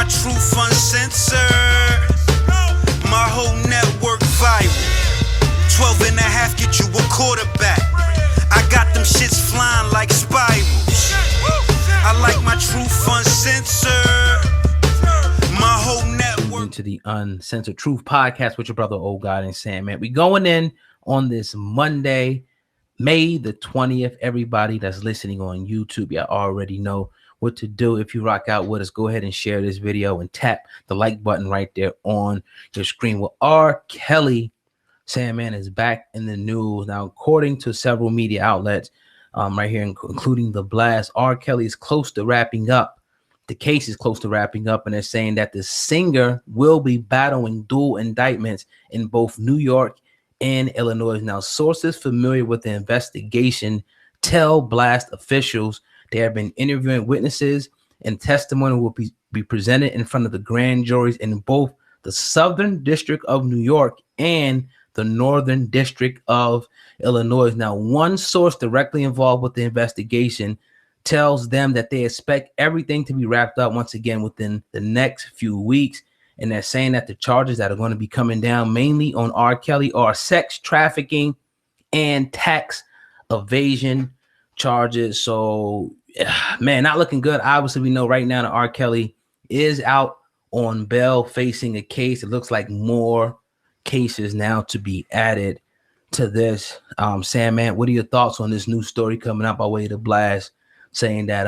truth uncensored. My whole network viral. 12 and a half get you a quarterback. I got them shits flying like spirals. I like my truth uncensored. My whole network. To the Uncensored Truth Podcast with your brother Old God and Sam, man. We going in on this Monday, May the 20th. Everybody that's listening on YouTube, you already know what to do. If you rock out with us, go ahead and share this video and tap the like button right there on your screen. Well, R.Kelly, Sam, man, is back in the news now, according to several media outlets, right here, including The Blast. R.Kelly is close to wrapping up. The case is close to wrapping up, and they're saying that the singer will be battling dual indictments in both New York and Illinois. Now, sources familiar with the investigation tell Blast officials they have been interviewing witnesses, and testimony will be presented in front of the grand juries in both the Southern District of New York and the Northern District of Illinois. Now, one source directly involved with the investigation tells them that they expect everything to be wrapped up once again within the next few weeks. And they're saying that the charges that are going to be coming down mainly on R. Kelly are sex trafficking and tax evasion charges. So, man, not looking good. Obviously, we know right now that R. Kelly is out on bail facing a case. It looks like more cases now to be added to this. Sam, man, what are your thoughts on this new story coming up by way of The Blast, saying that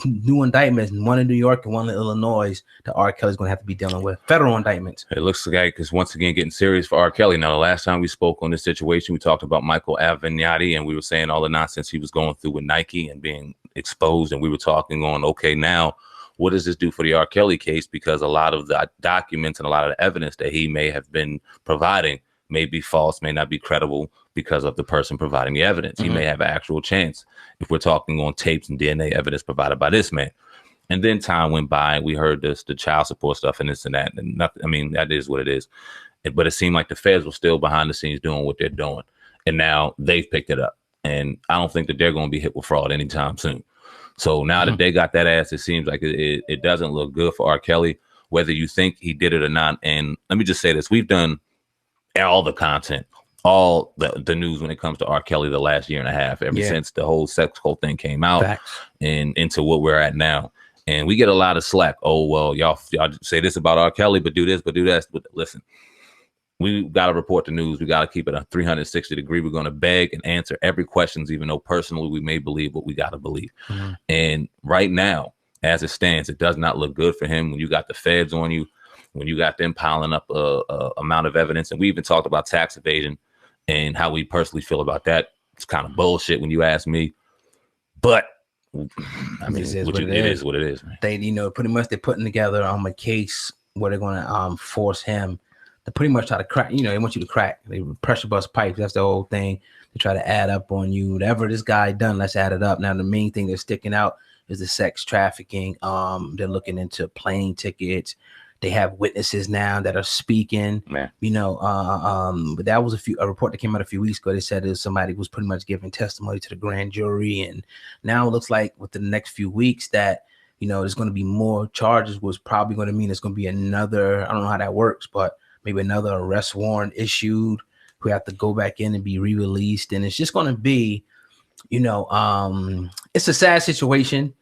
new indictments, one in New York and one in Illinois, that R. Kelly's going to have to be dealing with federal indictments? It looks like it's once again getting serious for R. Kelly. Now, the last time we spoke on this situation, we talked about Michael Avenatti, and we were saying all the nonsense he was going through with Nike and being exposed. And we were talking on, okay, now what does this do for the R. Kelly case? Because a lot of the documents and a lot of the evidence that he may have been providing may be false, may not be credible because of the person providing the evidence. He may have an actual chance if we're talking on tapes and DNA evidence provided by this man. And then time went by and we heard the child support stuff and this and that. And nothing, I mean, that is what it is. But it seemed like the feds were still behind the scenes doing what they're doing. And now they've picked it up. And I don't think that they're going to be hit with fraud anytime soon. So now that they got that ass, it seems like it doesn't look good for R. Kelly, whether you think he did it or not. And let me just say this. We've done all the content, all the news when it comes to R. Kelly the last year and a half, ever since the whole sex cult thing came out and into what we're at now. And we get a lot of slack. Oh, well, y'all say this about R. Kelly, but do this, but do that. But listen, we got to report the news. We got to keep it a 360 degree. We're going to beg and answer every questions, even though personally we may believe what we got to believe. And right now, as it stands, it does not look good for him when you got the feds on you, when you got them piling up a amount of evidence. And we even talked about tax evasion and how we personally feel about that. It's kind of bullshit when you ask me. But I mean, it is what it is, man. They, pretty much they're putting together a case where they're going to force him to pretty much try to crack. They want you to crack. They pressure bust pipes. That's the whole thing. They try to add up on you. Whatever this guy done, let's add it up. Now, the main thing that's sticking out is the sex trafficking. They're looking into plane tickets. They have witnesses now that are speaking. Man. But that was a report that came out a few weeks ago. They said that somebody was pretty much giving testimony to the grand jury, and now it looks like within the next few weeks that there's going to be more charges, which probably going to mean it's going to be another. I don't know how that works, but maybe another arrest warrant issued. We have to go back in and be re-released, and it's just going to be, it's a sad situation.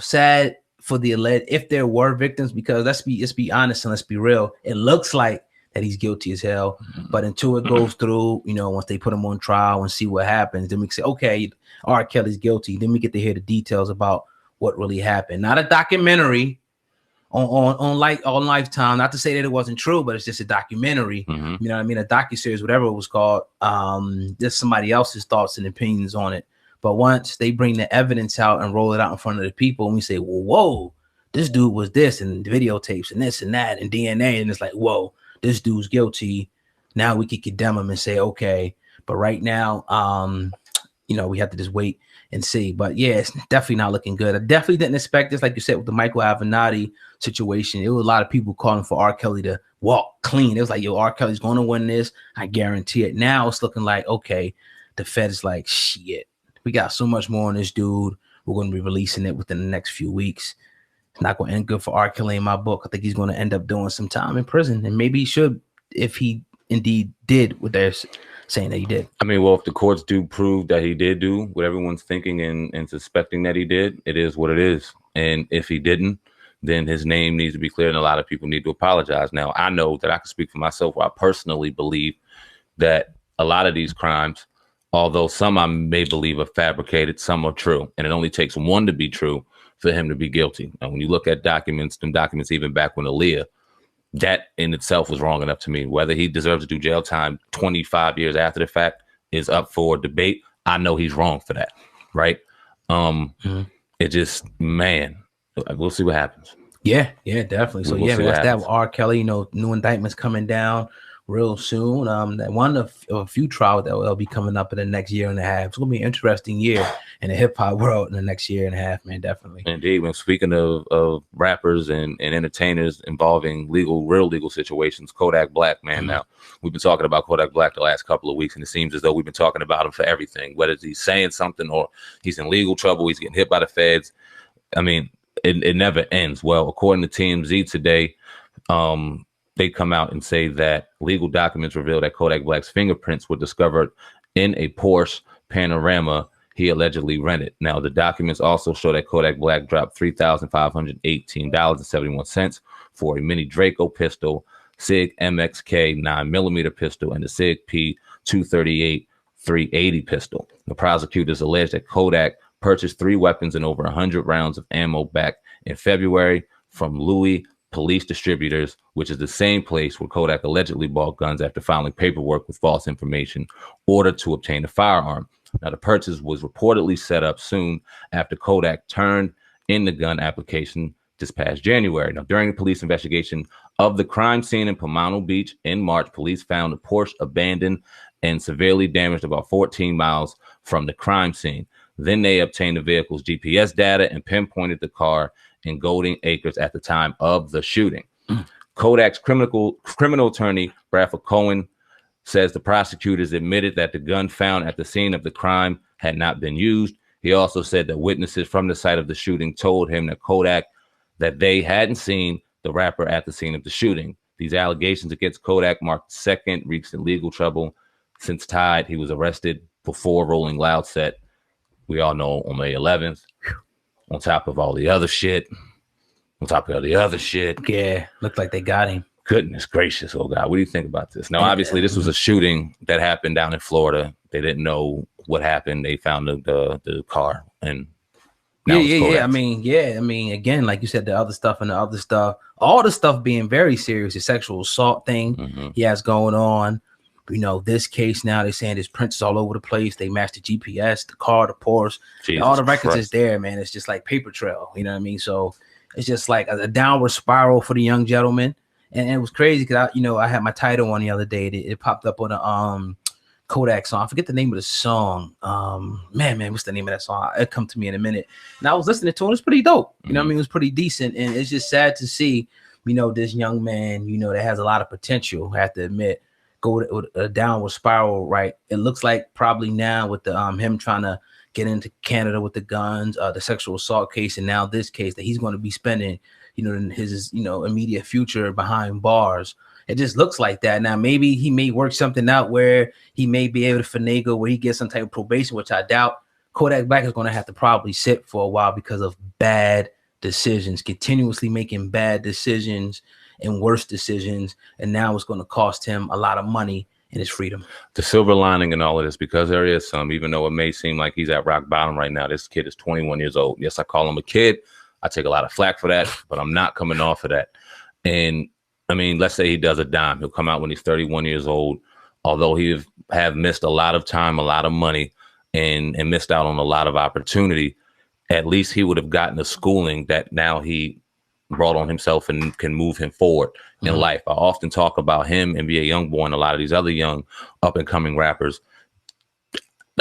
Sad for the alleged, if there were victims, because let's be honest and let's be real, it looks like that he's guilty as hell. But until it goes through, once they put him on trial and see what happens, then we can say, okay, R. Kelly's guilty. Then we get to hear the details about what really happened. Not a documentary on Lifetime. Not to say that it wasn't true, but it's just a documentary. You know what I mean? A docuseries, whatever it was called. Just somebody else's thoughts and opinions on it. But once they bring the evidence out and roll it out in front of the people, and we say, well, whoa, this dude was this, and videotapes and this and that and DNA, and it's like, whoa, this dude's guilty. Now we could condemn him and say, okay. But right now, we have to just wait and see. But yeah, it's definitely not looking good. I definitely didn't expect this, like you said, with the Michael Avenatti situation. It was a lot of people calling for R. Kelly to walk clean. It was like, yo, R. Kelly's going to win this. I guarantee it. Now it's looking like, okay, the Fed's like, shit, we got so much more on this dude. We're going to be releasing it within the next few weeks. It's not going to end good for R.Kelly in my book. I think he's going to end up doing some time in prison, and maybe he should if he indeed did what they're saying that he did. I mean, well, if the courts do prove that he did do what everyone's thinking and suspecting that he did, it is what it is. And if he didn't, then his name needs to be cleared, and a lot of people need to apologize. Now, I know that I can speak for myself, where I personally believe that a lot of these crimes, although some I may believe are fabricated, some are true, and it only takes one to be true for him to be guilty. And when you look at documents even back when Aaliyah, that in itself was wrong enough to me. Whether he deserves to do jail time 25 years after the fact is up for debate. I know he's wrong for that, right? It just, man, we'll see what happens. Yeah, definitely. So We'll see that's what that happens. with R. Kelly. New indictments coming down real soon. That one of a few trials that will be coming up in the next year and a half. It's gonna be an interesting year in the hip hop world in the next year and a half, man. Definitely. Indeed. When speaking of rappers and entertainers involving real legal situations, Kodak Black, man. Now we've been talking about Kodak Black the last couple of weeks, and it seems as though we've been talking about him for everything, whether he's saying something or he's in legal trouble, he's getting hit by the feds. I mean, it never ends. Well, according to TMZ today, they come out and say that legal documents reveal that Kodak Black's fingerprints were discovered in a Porsche Panorama he allegedly rented. Now, the documents also show that Kodak Black dropped $3,518.71 for a mini Draco pistol, SIG MXK 9mm pistol, and the SIG P238 380 pistol. The prosecutors allege that Kodak purchased 3 weapons and over 100 rounds of ammo back in February from Louis Police Distributors, which is the same place where Kodak allegedly bought guns after filing paperwork with false information ordered to obtain a firearm. Now, the purchase was reportedly set up soon after Kodak turned in the gun application this past January. Now, during the police investigation of the crime scene in Pomano Beach in March, police found the Porsche abandoned and severely damaged about 14 miles from the crime scene. Then they obtained the vehicle's GPS data and pinpointed the car in Golden Acres at the time of the shooting. Kodak's criminal attorney, Bradford Cohen, says the prosecutors admitted that the gun found at the scene of the crime had not been used. He also said that witnesses from the site of the shooting told him that they hadn't seen the rapper at the scene of the shooting. These allegations against Kodak marked second recent legal trouble since Tide. He was arrested before Rolling Loud set, we all know, on May 11th. On top of all the other shit. Yeah, looked like they got him. Goodness gracious, oh God, what do you think about this? Now, obviously, this was a shooting that happened down in Florida. They didn't know what happened. They found the car, and Yeah. I mean, again, like you said, all the stuff, all the stuff being very serious. The sexual assault thing he has going on. This case now, they're saying there's prints all over the place. They matched the GPS, the car, the Porsche, all the records is there, man. It's just like paper trail, you know what I mean? So it's just like a downward spiral for the young gentleman. And it was crazy because I had my title on the other day. It popped up on a Kodak song. I forget the name of the song. Man, what's the name of that song? It'll come to me in a minute. And I was listening to it. It's pretty dope. You know what I mean? It was pretty decent. And it's just sad to see, this young man, that has a lot of potential, I have to admit, go with a downward spiral, right? It looks like probably now with the him trying to get into Canada with the guns, the sexual assault case, and now this case that he's going to be spending, his immediate future behind bars. It just looks like that. Now maybe he may work something out where he may be able to finagle where he gets some type of probation, which I doubt. Kodak Black is going to have to probably sit for a while because of bad decisions, continuously making bad decisions and worse decisions, and now it's going to cost him a lot of money and his freedom. The silver lining in all of this, because there is some, even though it may seem like he's at rock bottom right now, this kid is 21 years old. Yes, I call him a kid. I take a lot of flack for that, but I'm not coming off of that. And I mean, let's say he does a dime. He'll come out when he's 31 years old. Although he have missed a lot of time, a lot of money, and missed out on a lot of opportunity, at least he would have gotten a schooling that now he brought on himself and can move him forward in life. I often talk about him and NBA Youngboy and a lot of these other young up and coming rappers.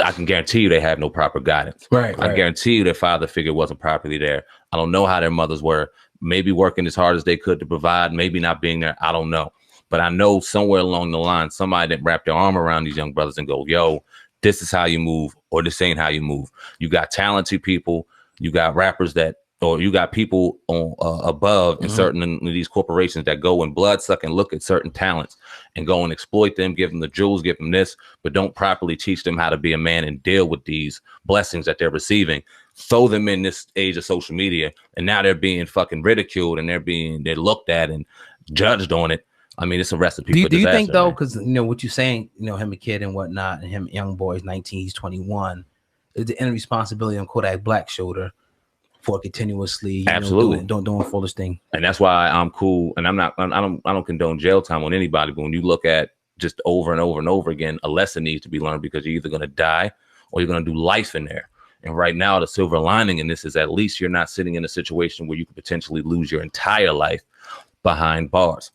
I can guarantee you they have no proper guidance. Right. I guarantee you their father figure wasn't properly there. I don't know how their mothers were, maybe working as hard as they could to provide, maybe not being there. I don't know. But I know somewhere along the line, somebody didn't wrap their arm around these young brothers and go, yo, this is how you move, or this ain't how you move. You got talented people. You got rappers that or you got people on above in certain of these corporations that go and bloodsuck and look at certain talents and go and exploit them, give them the jewels, give them this, but don't properly teach them how to be a man and deal with these blessings that they're receiving. Throw them in this age of social media, and now they're being fucking ridiculed and they're looked at and judged on it. I mean, it's a recipe for disaster. Do you think though, because what you're saying, him a kid and whatnot, and him young boy is 19, he's 21, is the end responsibility on Kodak Black's shoulder for continuously absolutely doing foolish thing. And that's why I'm cool, and I don't condone jail time on anybody, but when you look at just over and over and over again, a lesson needs to be learned, because you're either going to die or you're going to do life in there. And right now, the silver lining in this is at least you're not sitting in a situation where you could potentially lose your entire life behind bars.